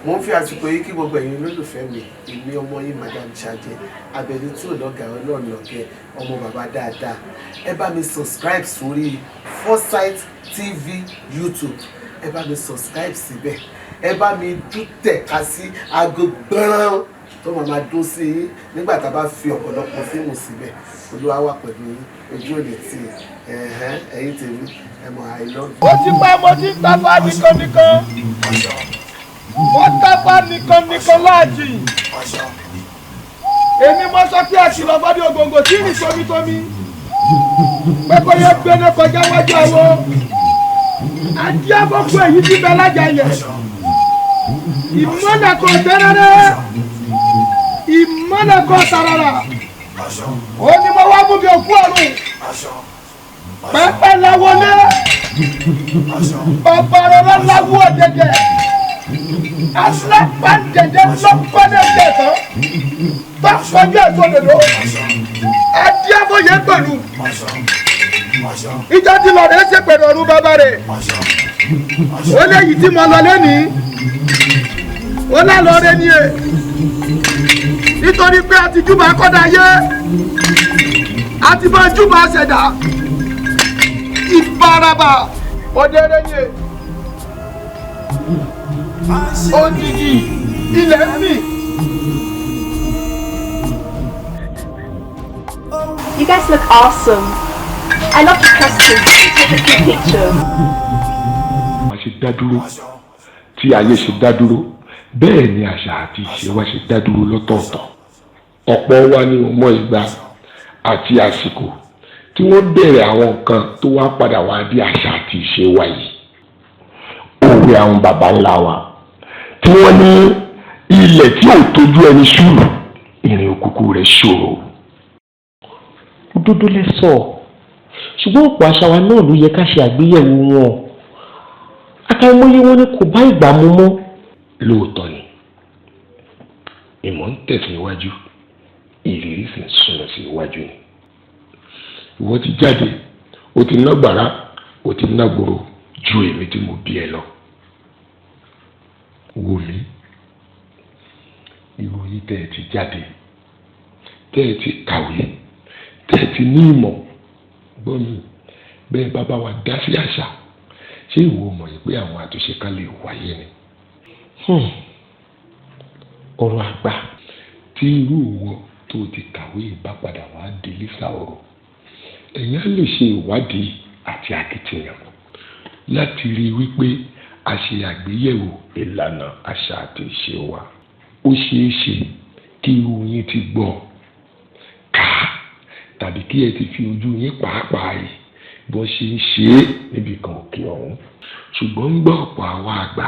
mo ń fi àsìkò yìí kí gbogbo ẹ̀yin olólùfẹ́ mi èmi ọmọ yìí Madam Ṣadé Abẹ́ni tí ò lọ́gàá ọlọ́run lọ́gẹ́ ọmọ bàbá dáadáa ẹ bá mi subscribe sórí Foresight TV YouTube ẹ bá mi subscribe síbẹ̀ ẹ bá mi tẹ̀ka sí aago gbọ́nrán tó máa dún sí yín nígbà tá a bá fi ọ̀pọ̀lọpọ̀ fíìmù síbẹ̀ Olúwa wà pẹ̀lú yín ojú òní tí ẹ̀yin tèmi ẹ mọ̀ I love you. ó ti pẹ́ mo ti ń tapá nìkan mo tapá nìkan láàjì èmi mo sọ pé àṣìlọ bọ́dí ògòǹgò tí ní tómi pé kó yẹ gbéná kọjá wájú àwọ àti àbọ̀kù èyí ti bẹ lájà yẹ ìmọ̀nà kan tẹ́rẹ́rẹ́ ìmọ̀nà kan tàràrà ó ní mo wá mú mi òkú ọ̀run pẹ́pẹ́ láwọlé ọ̀bàrọ̀rọ̀ láwọ ọ̀dẹ̀dẹ̀ alápàdẹ̀dẹ̀ lọ́pàdẹ̀dẹ̀ tán tọ́pọ̀jọ́ ìtòlèlò adíábòye pẹ̀lú ìjọ tí lọ rẹ̀ ṣe pẹ̀lú ọ̀run bàbá rẹ̀ ó léyìí tí mo lọ lẹ́nìí ó lálọ́ rẹ̀ ní ẹ̀ nítorí pé a ti júbà kọ́dà yé a ti bá júbà ṣẹ̀dá ìfaraba ọ̀dẹ̀rẹ̀yẹ òjijì ilẹ̀ mi. You guys look awesome. I love your costume. Take a few pictures. a ṣe dá dúró tí ayé ṣe dá dúró bẹ́ẹ̀ ni àṣà àti ìṣe wa ṣe dá dúró lọ́tọ̀ọ̀tọ̀ ọ̀pọ̀ wa ni ọmọ ìgbà àti àsìkò tí wọ́n bẹ̀rẹ̀ àwọn nǹkan tó wá padà wá di àṣà àti ìṣe wa yìí òwe àwọn baba ńlá wa tí wọ́n ní ilẹ̀ tí ò tójú ẹni ṣùrù ìrìn òkùnkùn rẹ̀ ṣòro. òdodo lẹ sọ ṣùgbọ́n ọ̀pọ̀ àṣà wa náà ló yẹ ká ṣe àgbéyẹ̀wò wọn akáyọmọye wọn ni kò bá ìgbà mu mọ́. lóòótọ́ ni ìmọ̀ ń tẹ̀síwájú ìrírí sì ń súnmọ́ sí iwájú ni ìwọ ti jáde o ti ná gbàrà o ti ná gbòòrò ju èmi tí mo bí ẹ lọ wò mí ìròyìn tẹ́ ẹ ti jáde tẹ́ ẹ ti kàwé tẹ́ ẹ ti ní ìmọ̀ gbọ́ mi bẹ́ẹ̀ bàbá wa dá sí àṣà ṣé ìwọ mọ̀ yìí pé àwọn àtúnṣe kan lè wáyé ni. ọ̀rọ̀ àgbà. tí irú ìwọ tó ti kàwé bá padà wá délé sáwọ̀rọ̀ ẹ̀yin á lè ṣe ìwádìí àti akitiyan láti rí i wípé a ṣe àgbéyẹ̀wò ìlànà àṣà àti ìṣe wa ó ṣeé ṣe kí irú yín ti gbọ́ ká tàbí kí ẹ ti fi ojú yín pàápàá rí bó ṣe ń ṣe é níbi kan òkè ọ̀hún ṣùgbọ́n ń gbọ́ ọ̀pọ̀ àwa àgbà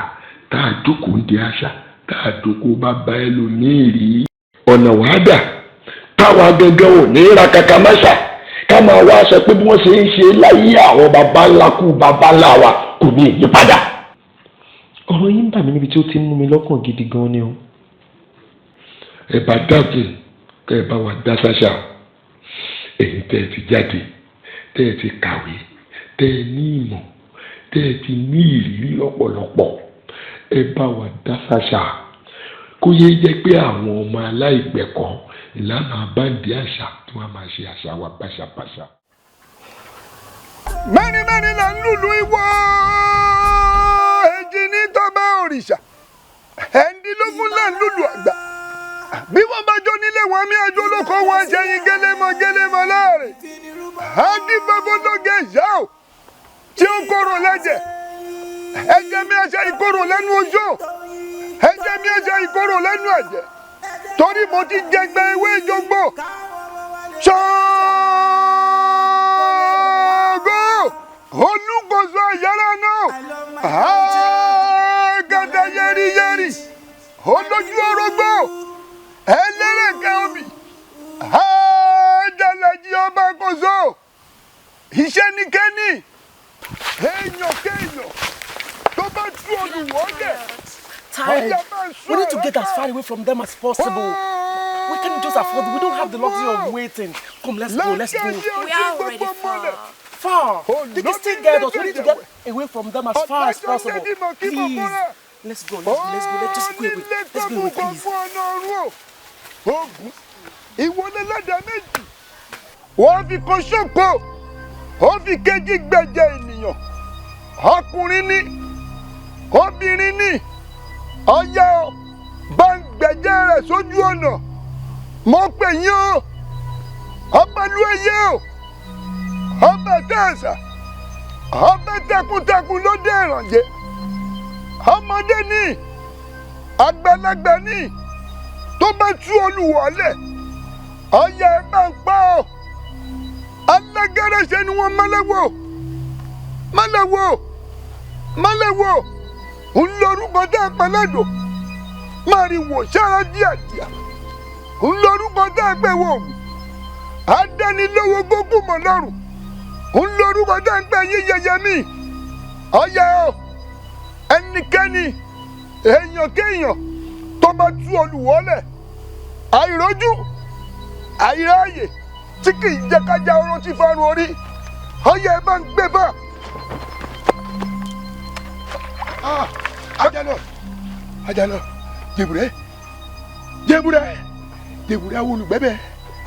tá a jókòó ń di àṣà tá a jókòó bá bá ẹlòmíì rí ọ̀nà wàá dà táwa gẹ́gẹ́ ò ní ra kàkà máṣà ká máa wá sọ pé bí wọ́n ṣe ń ṣe láyé àwọn baba ńlá kú baba ńlá wa kò ní ìyípadà. ọ̀rọ̀ yín ń bà mí níbi tí ó ti ń mú mi lọ́kàn gidi gan ni o. ẹ bá dákun kẹ́ ẹ bá wa dá sáṣà ẹ̀yin tẹ́ ẹ ti jáde tẹ́ ẹ ti kàwé tẹ́ ẹ ní ìmọ̀ tẹ́ ẹ ti ní ìrírí lọ́pọ̀lọpọ̀ ẹ bá wa dá sáṣà kó yé jẹ́ pé àwọn ọmọ aláìgbẹ̀kọ́ ìlànà àbáǹdí àṣà tí wọ́n máa ṣe àṣà wa báṣabàṣa. mẹ́rin là ń lùlù ìwọ èjì ní tọ́ba òrìṣà ẹ̀ńdínlógún là ń lùlù àgbà bí wọ́n bá jó nílé wọn mi àjò olóko wọn ṣẹyìn gẹlẹ́mọ láàrin adífẹ́fọ́lọ́gẹ ìyá ò tí ó kóró lẹ́jẹ̀ ẹ̀jẹ̀ mi ẹ̀ṣẹ̀ ìkorò lẹ́nu ojú ẹ̀jẹ̀ mi ẹ̀ṣẹ̀ ìkorò lẹ́nu ẹ̀jẹ̀ torí mo ti jẹgbẹ ewé jogbo Ṣàngó olùkóso àyàrá náà gàdá yẹ́rìyẹ́rì olójú orógbó ẹlẹ́rẹ̀kẹ́ obì jàlẹ̀jì ọba kóso iṣẹ́ ní kẹ́ni èèyàn kéèyàn tó bá tú olùwọ́ lẹ̀. Tired. We need to get as far away from them as possible. We can't just afford it. We don't have the luxury of waiting. Come, let's go. We are already far. Far? They can still get us. We need to get away from them as far as possible. Please. Let's go. Let's just go away. Let's go away, please. Ogun ìwọlé lẹ́dàá méjì wọ́n fi kan ṣòpò ó fi kejì gbẹ̀jẹ̀ ènìyàn ọkùnrin ní obìnrin ní ọyá o bá ń gbẹ̀jẹ̀ rẹ̀ sójú ọ̀nà mo pè yín o ọba lóye o ọba tẹ̀sà ọba tẹkùntẹkùn ló dé ìrànjẹ ọmọdé ní àgbàlagbà ní tó bá tú olùwọlé ọyá ẹ bá ń pa ọ alágẹrẹsẹ ni wọn mọlẹwò ń lórúkọ tẹ ẹ pẹlẹdò máa rí wò sára díàdíà ń lórúkọ tẹ ẹ pẹ wò mí adánilówó gógùn mọ lọ́rùn ń lórúkọ tẹ ẹ pẹ yí yẹyẹ mi ọyá ọ ẹnikẹ́ni èèyàn kéèyàn tó bá tú olùwọlé àìrójú àìráàyè tí kì í jẹ́ kájà ọ̀rọ̀ tí fárun orí ọyẹ ẹ bá ń gbé bá. ajá náà jèbùrẹ́ àwọn olùgbẹ́bẹ̀.